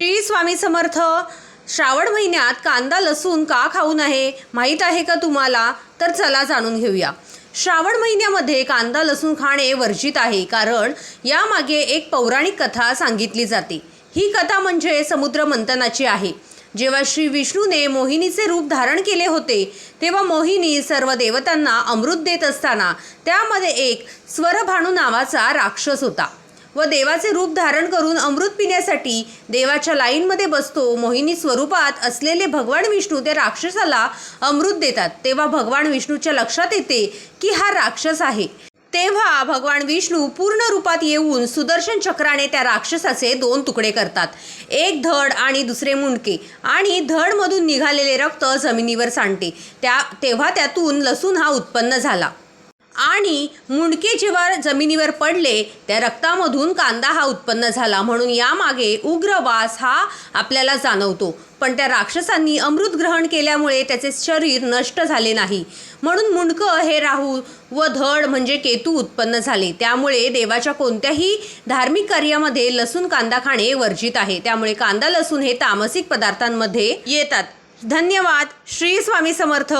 श्री स्वामी समर्थ. श्रावण महिन्यात कांदा लसूण का खाऊ नये माहीत आहे का तुम्हाला? तर चला जाणून घेऊया. श्रावण महिन्यामध्ये कांदा लसूण खाणे वर्जित आहे, कारण यामागे एक पौराणिक कथा सांगितली जाते. ही कथा म्हणजे समुद्र मंथनाची आहे. जेव्हा श्री विष्णूने मोहिनीचे रूप धारण केले होते, तेव्हा मोहिनी सर्व देवतांना अमृत देत असताना त्यामध्ये एक स्वरभानू नावाचा राक्षस होता व देवाचे रूप धारण करून अमृत पिण्यासाठी देवाच्या लाईनमध्ये बसतो. मोहिनी स्वरूपात असलेले भगवान विष्णू त्या राक्षसाला अमृत देतात. तेव्हा भगवान विष्णूच्या लक्षात येते की हा राक्षस आहे. तेव्हा भगवान विष्णू पूर्ण रूपात येऊन सुदर्शन चक्राने त्या राक्षसाचे 2 तुकडे करतात. एक धड आणि दुसरे मुंडके, आणि धडमधून निघालेले रक्त जमिनीवर सांडते. तेव्हा त्यातून लसूण हा उत्पन्न झाला, आणि मुंडके जेव्हा जमिनीवर पडले त्या रक्तामधून कांदा हा उत्पन्न झाला. म्हणून यामागे उग्र वास हा आपल्याला जाणवतो. पण त्या राक्षसांनी अमृत ग्रहण केल्यामुळे त्याचे शरीर नष्ट झाले नाही, म्हणून मुंडकं हे राहू व धड म्हणजे केतू उत्पन्न झाले. त्यामुळे देवाच्या कोणत्याही धार्मिक कार्यामध्ये लसूण कांदा खाणे वर्जित आहे. त्यामुळे कांदा लसूण हे तामसिक पदार्थांमध्ये येतात. धन्यवाद. श्री स्वामी समर्थ.